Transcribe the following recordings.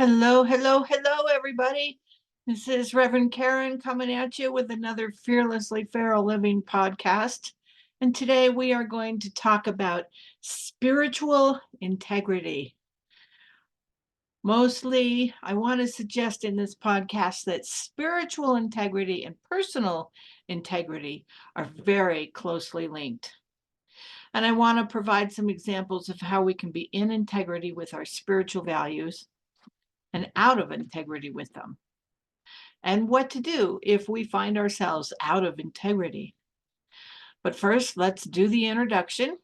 Hello, hello, hello, everybody. This is Reverend Karen coming at you with another Fearlessly Feral Living podcast. And today we are going to talk about spiritual integrity. Mostly, I want to suggest in this podcast that spiritual integrity and personal integrity are very closely linked. And I want to provide some examples of how we can be in integrity with our spiritual values and out of integrity with them, and what to do if we find ourselves out of integrity. But first, let's do the introduction.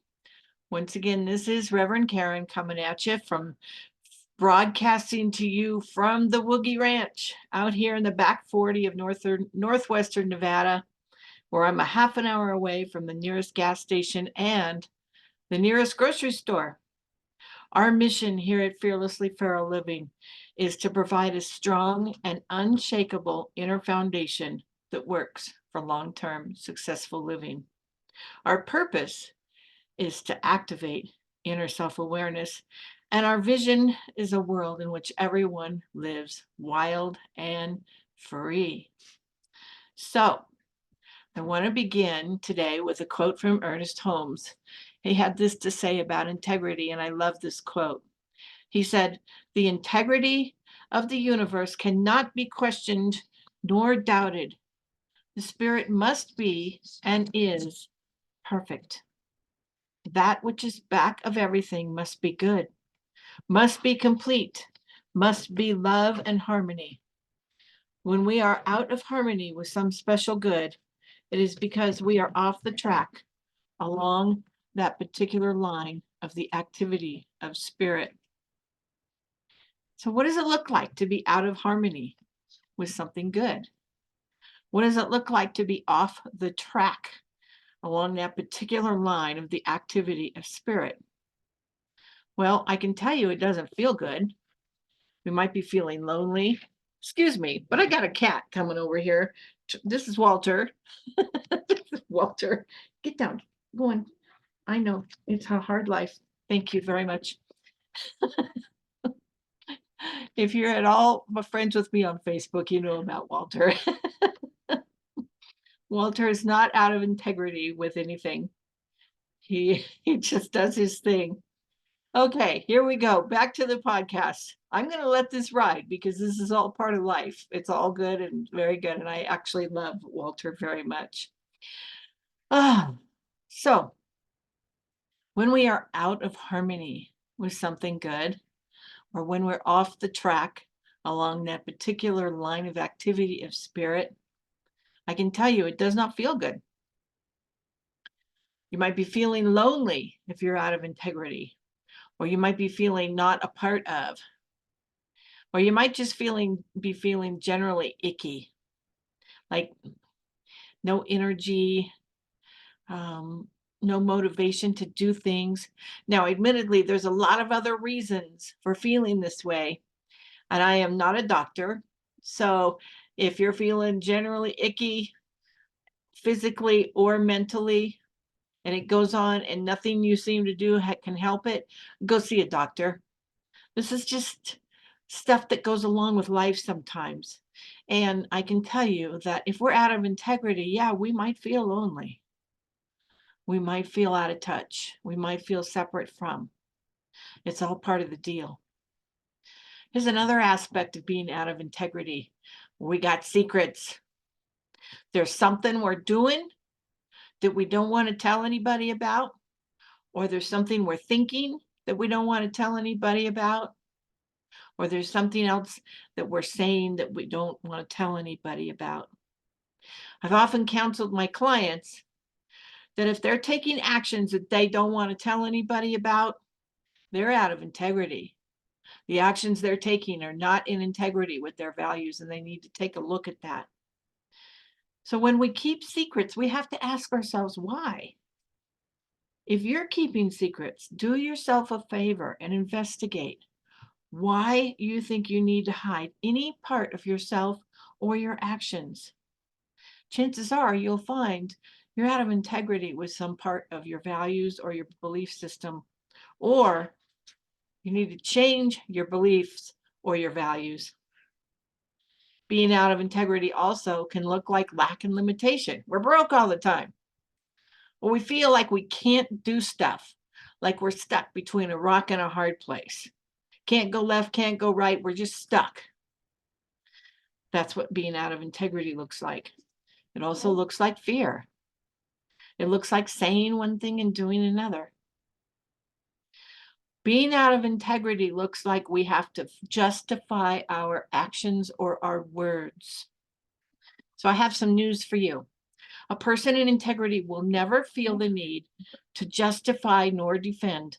Once again, this is Reverend Karen coming at you from broadcasting to you from the Woogie Ranch out here in the back 40 of northwestern Nevada, where I'm a half an hour away from the nearest gas station and the nearest grocery store. Our mission here at Fearlessly Feral Living is to provide a strong and unshakable inner foundation that works for long-term successful living. Our purpose is to activate inner self-awareness, and our vision is a world in which everyone lives wild and free. So, I want to begin today with a quote from Ernest Holmes. He had this to say about integrity, and I love this quote. He said, "The integrity of the universe cannot be questioned nor doubted. The spirit must be and is perfect. That which is back of everything must be good, must be complete, must be love and harmony. When we are out of harmony with some special good, it is because we are off the track along that particular line of the activity of spirit." So what does it look like to be out of harmony with something good? What does it look like to be off the track along that particular line of the activity of spirit? Well, I can tell you it doesn't feel good. We might be feeling lonely. Excuse me, but I got a cat coming over here. This is Walter. Walter, get down. Go on. I know it's a hard life. Thank you very much. If you're at all friends with me on Facebook, you know about Walter. Walter is not out of integrity with anything. He just does his thing. Okay, here we go. Back to the podcast. I'm going to let this ride because this is all part of life. It's all good and very good. And I actually love Walter very much. So when we are out of harmony with something good, or when we're off the track along that particular line of activity of spirit, I can tell you it does not feel good. You might be feeling lonely if you're out of integrity, or you might be feeling not a part of, or you might just be feeling generally icky, like no energy, no motivation to do things. Now, admittedly, there's a lot of other reasons for feeling this way, and I am not a doctor. So if you're feeling generally icky, physically or mentally, and it goes on and nothing you seem to do can help it, go see a doctor. This is just stuff that goes along with life sometimes. And I can tell you that if we're out of integrity, yeah, we might feel lonely. We might feel out of touch. We might feel separate from. It's all part of the deal. Here's another aspect of being out of integrity. We got secrets. There's something we're doing that we don't want to tell anybody about, or there's something we're thinking that we don't want to tell anybody about, or there's something else that we're saying that we don't want to tell anybody about. I've often counseled my clients that if they're taking actions that they don't want to tell anybody about, they're out of integrity. The actions they're taking are not in integrity with their values, and they need to take a look at that. So when we keep secrets, we have to ask ourselves why. If you're keeping secrets, do yourself a favor and investigate why you think you need to hide any part of yourself or your actions. Chances are you'll find you're out of integrity with some part of your values or your belief system, or you need to change your beliefs or your values. Being out of integrity also can look like lack and limitation. We're broke all the time. Or we feel like we can't do stuff, like we're stuck between a rock and a hard place. Can't go left, can't go right. We're just stuck. That's what being out of integrity looks like. It also looks like fear. It looks like saying one thing and doing another. Being out of integrity looks like we have to justify our actions or our words. So I have some news for you. A person in integrity will never feel the need to justify nor defend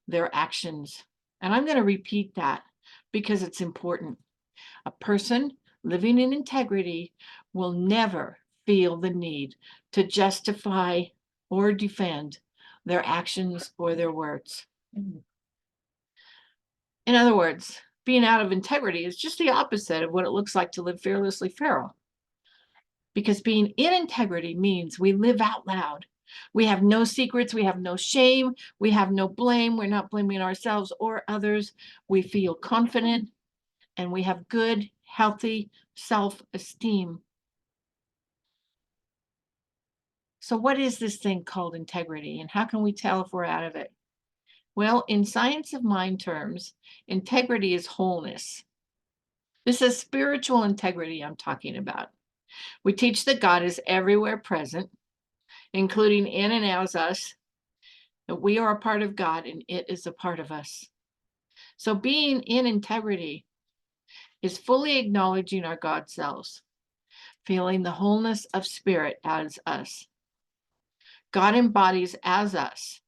their actions. And I'm going to repeat that because it's important. A person living in integrity will never feel the need to justify or defend their actions or their words. In other words, being out of integrity is just the opposite of what it looks like to live fearlessly feral. Because being in integrity means we live out loud. We have no secrets. We have no shame. We have no blame. We're not blaming ourselves or others. We feel confident and we have good, healthy self-esteem. So what is this thing called integrity, and how can we tell if we're out of it? Well, in science of mind terms, integrity is wholeness. This is spiritual integrity I'm talking about. We teach that God is everywhere present, including in and as us, that we are a part of God and it is a part of us. So being in integrity is fully acknowledging our God selves, feeling the wholeness of spirit as us. God embodies as us.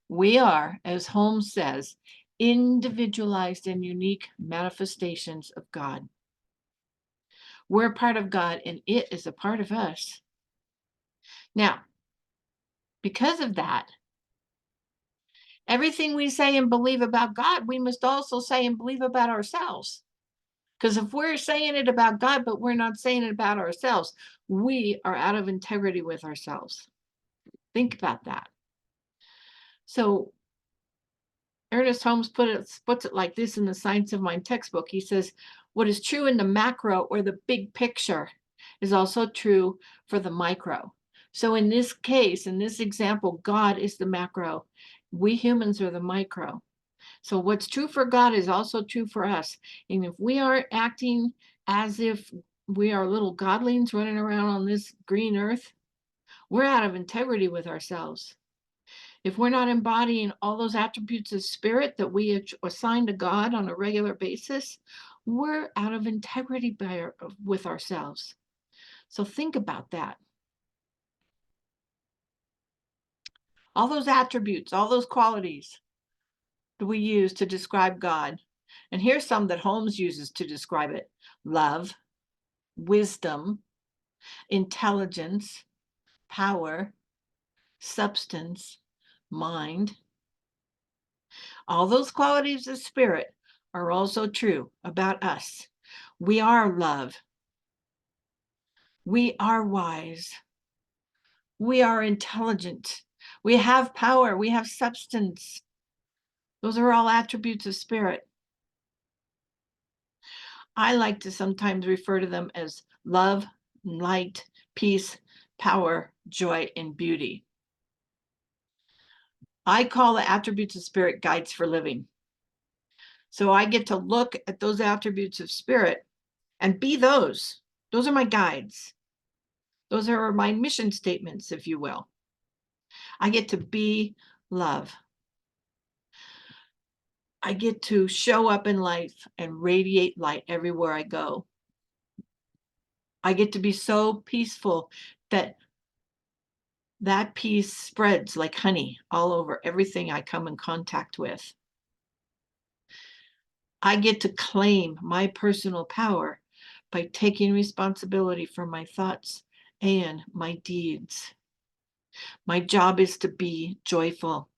We are, as Holmes says, individualized and unique manifestations of God. We're a part of God and it is a part of us. Now, because of that, everything we say and believe about God, we must also say and believe about ourselves. Because if we're saying it about God, but we're not saying it about ourselves, we are out of integrity with ourselves. Think about that. So Ernest Holmes puts it like this in the Science of Mind textbook. He says, what is true in the macro or the big picture is also true for the micro. So in this case, in this example, God is the macro. We humans are the micro. So what's true for God is also true for us. And if we are acting as if we are little godlings running around on this green earth, we're out of integrity with ourselves. If we're not embodying all those attributes of spirit that we assign to God on a regular basis, we're out of integrity with ourselves. So think about that. All those attributes, all those qualities that we use to describe God. And here's some that Holmes uses to describe it: love, wisdom, intelligence, power, substance, mind. All those qualities of spirit are also true about us. We are love. We are wise. We are intelligent. We have power. We have substance. Those are all attributes of spirit. I like to sometimes refer to them as love, light, peace, power, joy, and beauty. I call the attributes of spirit guides for living. So I get to look at those attributes of spirit and be those. Those are my guides. Those are my mission statements, if you will. I get to be love. I get to show up in life and radiate light everywhere I go. I get to be so peaceful that that peace spreads like honey all over everything I come in contact with. I get to claim my personal power by taking responsibility for my thoughts and my deeds. My job is to be joyful.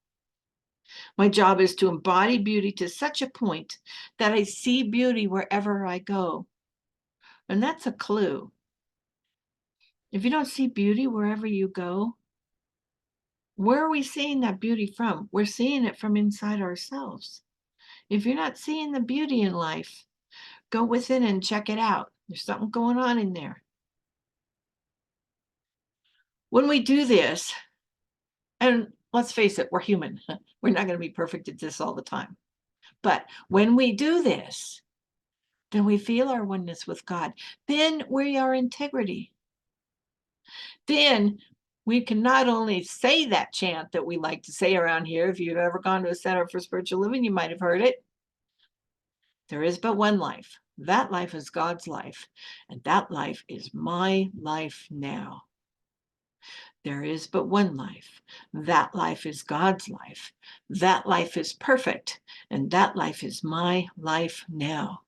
My job is to embody beauty to such a point that I see beauty wherever I go. And that's a clue. If you don't see beauty wherever you go, where are we seeing that beauty from? We're seeing it from inside ourselves. If you're not seeing the beauty in life, go within and check it out. There's something going on in there. When we do this, and let's face it, we're human. We're not going to be perfect at this all the time. But when we do this, then we feel our oneness with God. Then we are integrity. Then we can not only say that chant that we like to say around here. If you've ever gone to a center for spiritual living, you might have heard it. There is but one life. That life is God's life. And that life is my life now. There is but one life. That life is God's life. That life is perfect. And that life is my life now.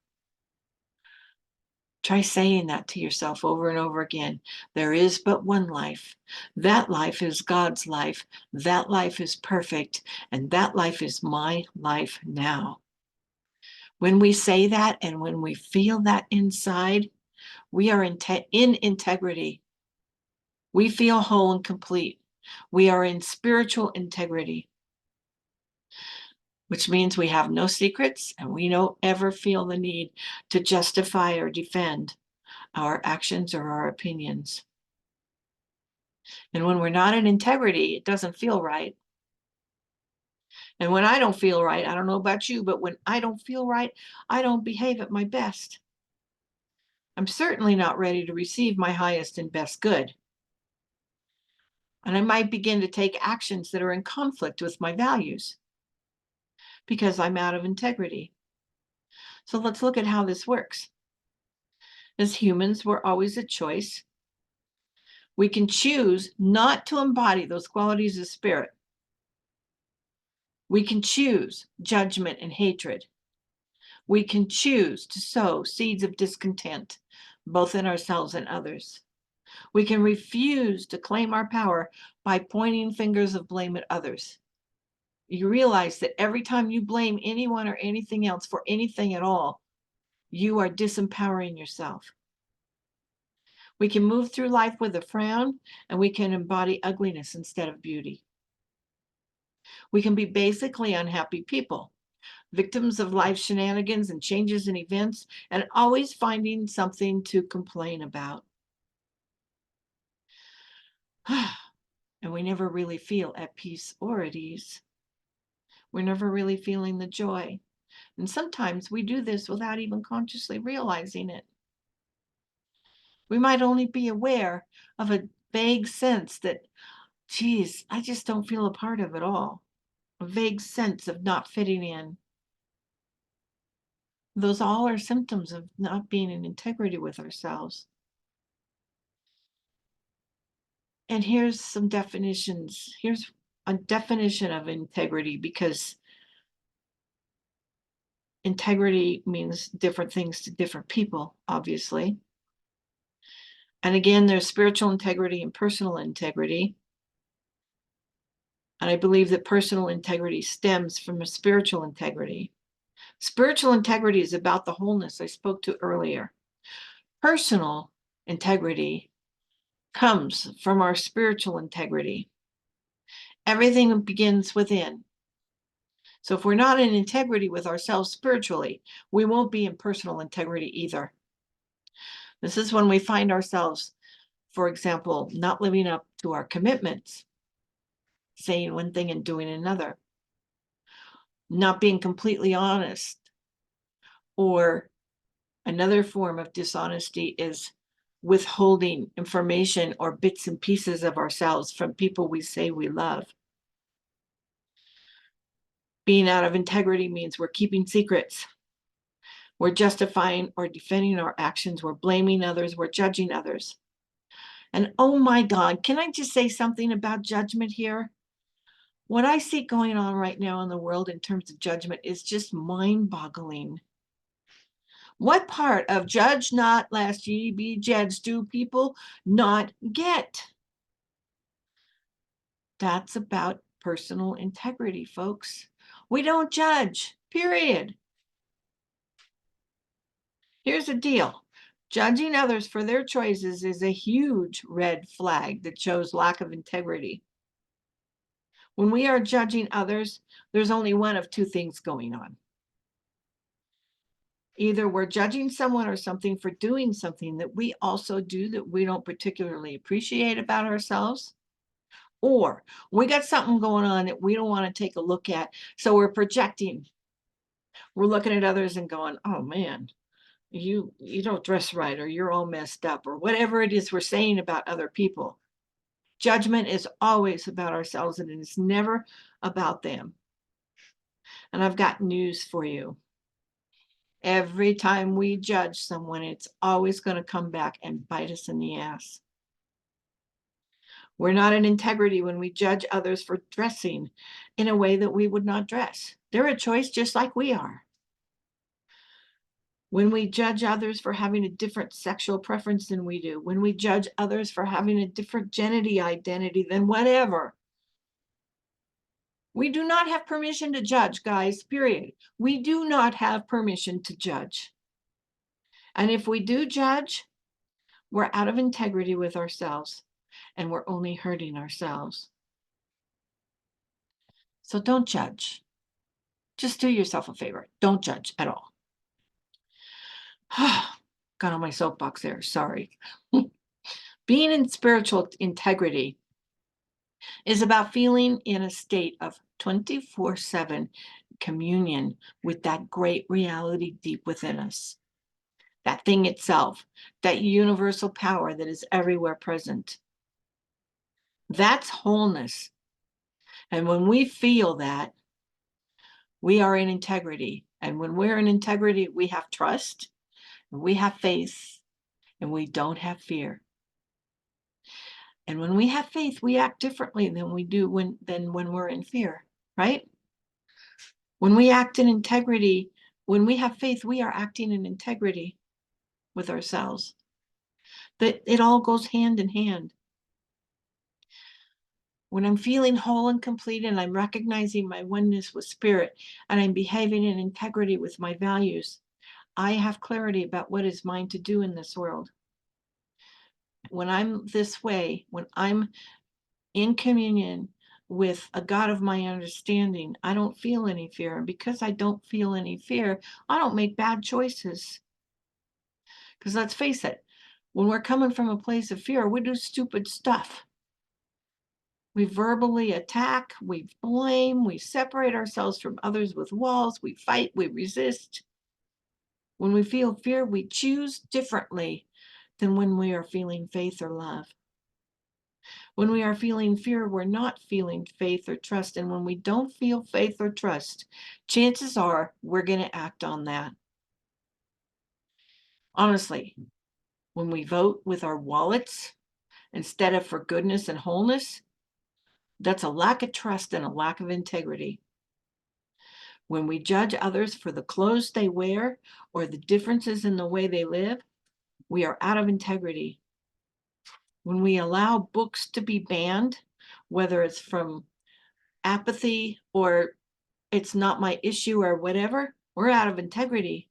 Try saying that to yourself over and over again. There is but one life. That life is God's life. That life is perfect. And that life is my life now. When we say that and when we feel that inside, we are in integrity. We feel whole and complete. We are in spiritual integrity, which means we have no secrets and we don't ever feel the need to justify or defend our actions or our opinions. And when we're not in integrity, it doesn't feel right. And when I don't feel right, I don't know about you, but when I don't feel right, I don't behave at my best. I'm certainly not ready to receive my highest and best good. And I might begin to take actions that are in conflict with my values because I'm out of integrity. So let's look at how this works. As humans, we're always a choice. We can choose not to embody those qualities of spirit. We can choose judgment and hatred. We can choose to sow seeds of discontent, both in ourselves and others. We can refuse to claim our power by pointing fingers of blame at others. You realize that every time you blame anyone or anything else for anything at all, you are disempowering yourself. We can move through life with a frown, and we can embody ugliness instead of beauty. We can be basically unhappy people, victims of life's shenanigans and changes in events, and always finding something to complain about. And we never really feel at peace or at ease. We're never really feeling the joy. And sometimes we do this without even consciously realizing it. We might only be aware of a vague sense that, geez, I just don't feel a part of it all. A vague sense of not fitting in. Those all are symptoms of not being in integrity with ourselves. And here's some definitions. Here's a definition of integrity, because integrity means different things to different people, obviously. And again, there's spiritual integrity and personal integrity. And I believe that personal integrity stems from a spiritual integrity. Spiritual integrity is about the wholeness I spoke to earlier. Personal integrity comes from our spiritual integrity. Everything begins within. So if we're not in integrity with ourselves spiritually, we won't be in personal integrity either. This is when we find ourselves, for example, not living up to our commitments, saying one thing and doing another, not being completely honest, or another form of dishonesty is withholding information or bits and pieces of ourselves from people we say we love. Being out of integrity means we're keeping secrets. We're justifying or defending our actions. We're blaming others. We're judging others. And oh my God, can I just say something about judgment here? What I see going on right now in the world in terms of judgment is just mind-boggling. What part of judge not, lest ye be judged do people not get? That's about personal integrity, folks. We don't judge, period. Here's the deal. Judging others for their choices is a huge red flag that shows lack of integrity. When we are judging others, there's only one of two things going on. Either we're judging someone or something for doing something that we also do that we don't particularly appreciate about ourselves, or we got something going on that we don't want to take a look at. So we're projecting. We're looking at others and going, oh man, you don't dress right, or you're all messed up, or whatever it is we're saying about other people. Judgment is always about ourselves, and it's never about them. And I've got news for you. Every time we judge someone, it's always going to come back and bite us in the ass. We're not in integrity when we judge others for dressing in a way that we would not dress. They're a choice just like we are. When we judge others for having a different sexual preference than we do, when we judge others for having a different gender identity than whatever, we do not have permission to judge, guys, period. We do not have permission to judge. And if we do judge, we're out of integrity with ourselves, and we're only hurting ourselves. So don't judge. Just do yourself a favor. Don't judge at all. Got on my soapbox there. Sorry. Being in spiritual integrity is about feeling in a state of 24/7 communion with that great reality deep within us, that thing itself, that universal power that is everywhere present. That's wholeness. And when we feel that, we are in integrity. And when we're in integrity, we have trust, we have faith, and we don't have fear. And when we have faith, we act differently than we do when we're in fear, right? When we act in integrity, when we have faith, we are acting in integrity with ourselves. That it all goes hand in hand. When I'm feeling whole and complete, and I'm recognizing my oneness with spirit, and I'm behaving in integrity with my values, I have clarity about what is mine to do in this world. When I'm this way, when I'm in communion with a God of my understanding, I don't feel any fear. And because I don't feel any fear, I don't make bad choices. Because let's face it, when we're coming from a place of fear, we do stupid stuff. We verbally attack, we blame, we separate ourselves from others with walls, we fight, we resist. When we feel fear, we choose differently than when we are feeling faith or love. When we are feeling fear, we're not feeling faith or trust. And when we don't feel faith or trust, chances are we're going to act on that. Honestly, when we vote with our wallets instead of for goodness and wholeness, that's a lack of trust and a lack of integrity. When we judge others for the clothes they wear or the differences in the way they live, we are out of integrity. When we allow books to be banned, whether it's from apathy or it's not my issue or whatever, we're out of integrity.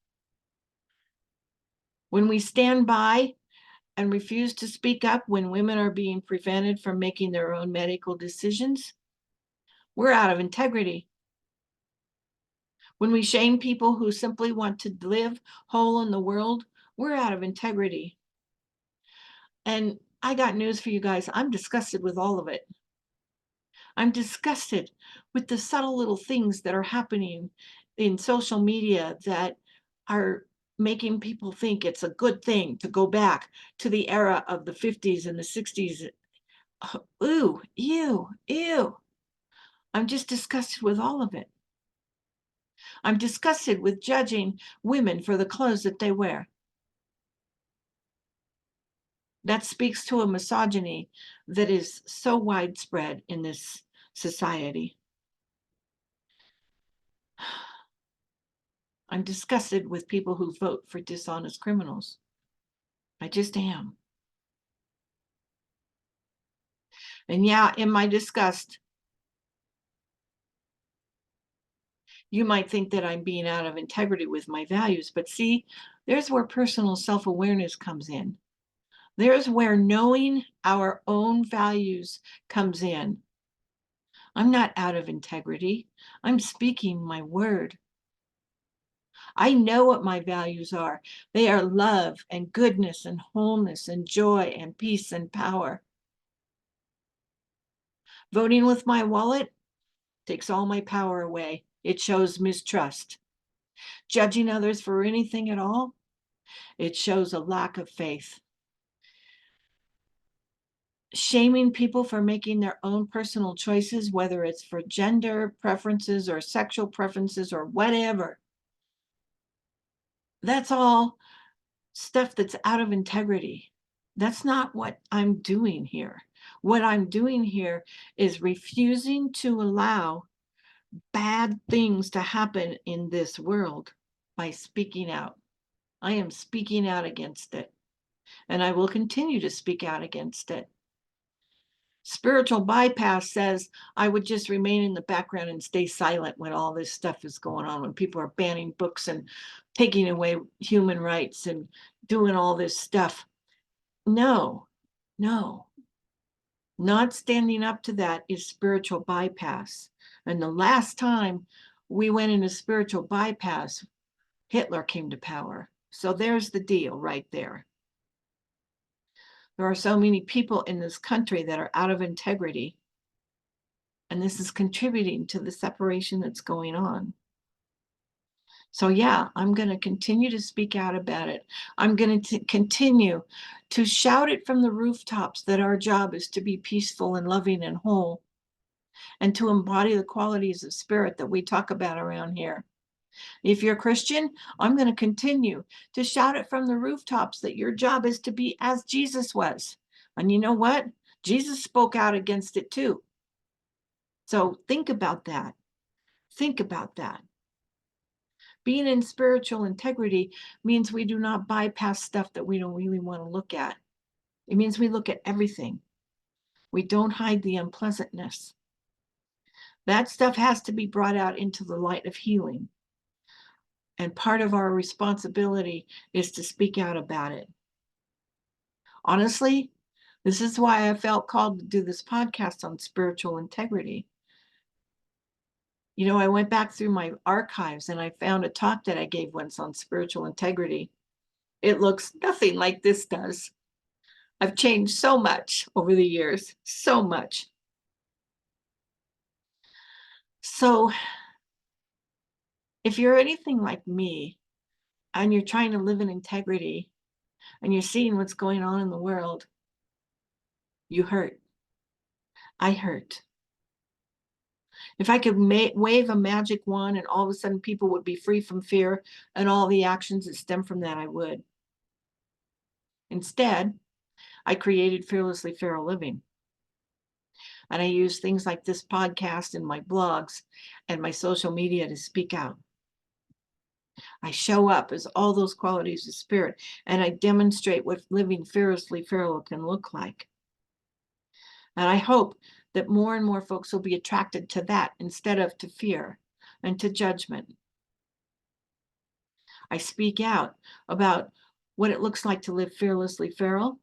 When we stand by and refuse to speak up when women are being prevented from making their own medical decisions, we're out of integrity. When we shame people who simply want to live whole in the world, we're out of integrity. And I got news for you guys. I'm disgusted with all of it. I'm disgusted with the subtle little things that are happening in social media that are making people think it's a good thing to go back to the era of the 50s and the 60s. Ooh, ew, ew. I'm just disgusted with all of it. I'm disgusted with judging women for the clothes that they wear. That speaks to a misogyny that is so widespread in this society. I'm disgusted with people who vote for dishonest criminals. I just am. And yeah, in my disgust, you might think that I'm being out of integrity with my values, but see, there's where personal self-awareness comes in. There's where knowing our own values comes in. I'm not out of integrity. I'm speaking my word. I know what my values are. They are love and goodness and wholeness and joy and peace and power. Voting with my wallet takes all my power away. It shows mistrust. Judging others for anything at all, it shows a lack of faith. Shaming people for making their own personal choices, whether it's for gender preferences or sexual preferences or whatever, that's all stuff that's out of integrity. That's not what I'm doing here. What I'm doing here is refusing to allow bad things to happen in this world by speaking out. I am speaking out against it, and I will continue to speak out against it. Spiritual bypass says I would just remain in the background and stay silent when all this stuff is going on, when people are banning books and taking away human rights and doing all this stuff. No, no, not standing up to that is spiritual bypass. And the last time we went into spiritual bypass, Hitler came to power. So there's the deal right there. There are so many people in this country that are out of integrity, and this is contributing to the separation that's going on. So yeah, I'm going to continue to speak out about it. I'm going to continue to shout it from the rooftops that our job is to be peaceful and loving and whole, and to embody the qualities of spirit that we talk about around here. If you're Christian, I'm going to continue to shout it from the rooftops that your job is to be as Jesus was. And you know what? Jesus spoke out against it too. So think about that. Think about that. Being in spiritual integrity means we do not bypass stuff that we don't really want to look at. It means we look at everything. We don't hide the unpleasantness. That stuff has to be brought out into the light of healing. And part of our responsibility is to speak out about it. Honestly, this is why I felt called to do this podcast on spiritual integrity. You know, I went back through my archives and I found a talk that I gave once on spiritual integrity. It looks nothing like this does. I've changed so much over the years, so much. So if you're anything like me and you're trying to live in integrity and you're seeing what's going on in the world, you hurt. I hurt. If I could wave a magic wand and all of a sudden people would be free from fear and all the actions that stem from that, I would. Instead, I created Fearlessly Feral Living. And I use things like this podcast and my blogs and my social media to speak out. I show up as all those qualities of spirit, and I demonstrate what living fearlessly feral can look like. And I hope that more and more folks will be attracted to that instead of to fear and to judgment. I speak out about what it looks like to live fearlessly feral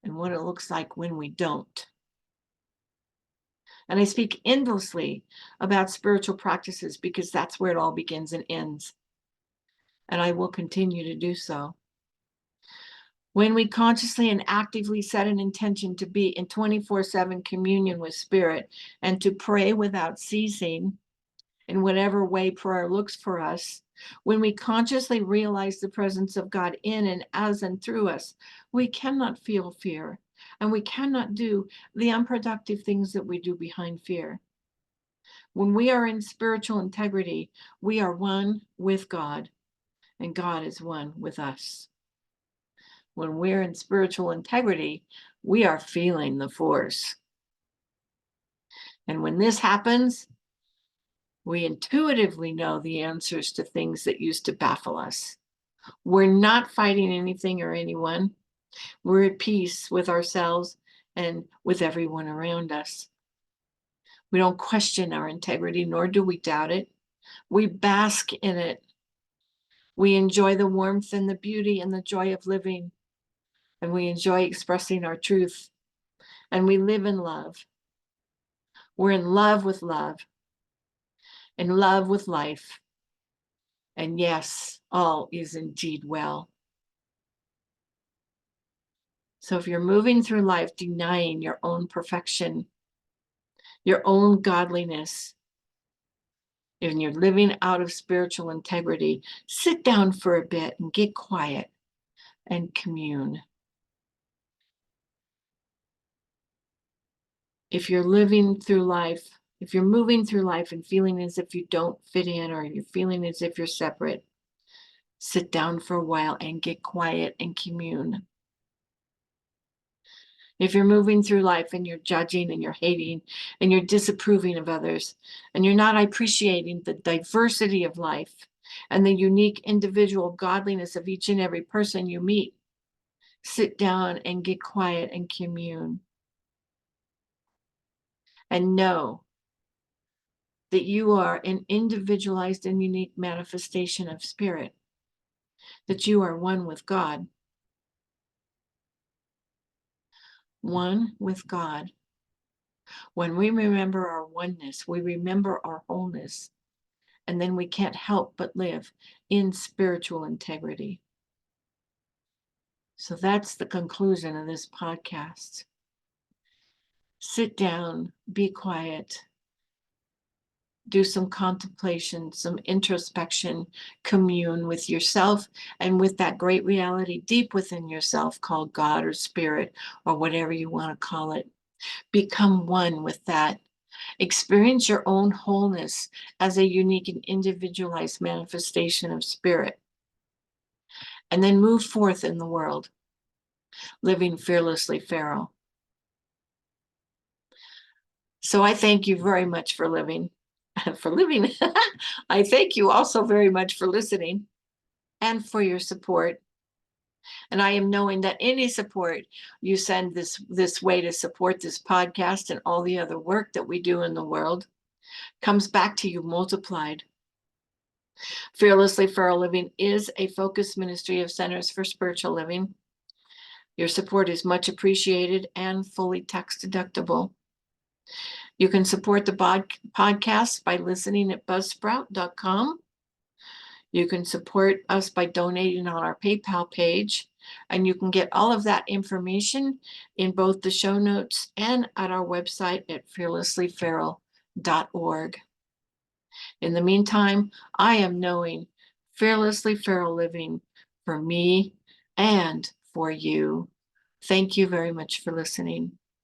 and what it looks like when we don't. And I speak endlessly about spiritual practices because that's where it all begins and ends. And I will continue to do so. When we consciously and actively set an intention to be in 24/7 communion with spirit and to pray without ceasing, in whatever way prayer looks for us, when we consciously realize the presence of God in and as and through us, we cannot feel fear and we cannot do the unproductive things that we do behind fear. When we are in spiritual integrity, we are one with God and God is one with us. When we're in spiritual integrity, we are feeling the force. And when this happens, we intuitively know the answers to things that used to baffle us. We're not fighting anything or anyone. We're at peace with ourselves and with everyone around us. We don't question our integrity, nor do we doubt it. We bask in it. We enjoy the warmth and the beauty and the joy of living. And we enjoy expressing our truth. And we live in love. We're in love with life, And yes, all is indeed well. So if you're moving through life denying your own perfection, your own godliness, and you're living out of spiritual integrity, sit down for a bit and get quiet and commune. If you're living through life, if you're moving through life and feeling as if you don't fit in or you're feeling as if you're separate, sit down for a while and get quiet and commune. If you're moving through life and you're judging and you're hating and you're disapproving of others and you're not appreciating the diversity of life and the unique individual godliness of each and every person you meet, sit down and get quiet and commune. And know that you are an individualized and unique manifestation of spirit, that you are one with God. One with God. When we remember our oneness, we remember our wholeness, and then we can't help but live in spiritual integrity. So that's the conclusion of this podcast. Sit down, be quiet, do some contemplation, some introspection, commune with yourself and with that great reality deep within yourself called God or spirit or whatever you want to call it. Become one with that. Experience your own wholeness as a unique and individualized manifestation of spirit. And then move forth in the world, living fearlessly feral. So I thank you very much for living, for living. I thank you also very much for listening and for your support. And I am knowing that any support you send this way to support this podcast and all the other work that we do in the world comes back to you multiplied. Fearlessly Feral Living is a focused ministry of Centers for Spiritual Living. Your support is much appreciated and fully tax deductible. You can support the podcast by listening at buzzsprout.com. You can support us by donating on our PayPal page, and you can get all of that information in both the show notes and at our website at fearlesslyferal.org. In the meantime, I am knowing fearlessly feral living for me and for you. Thank you very much for listening.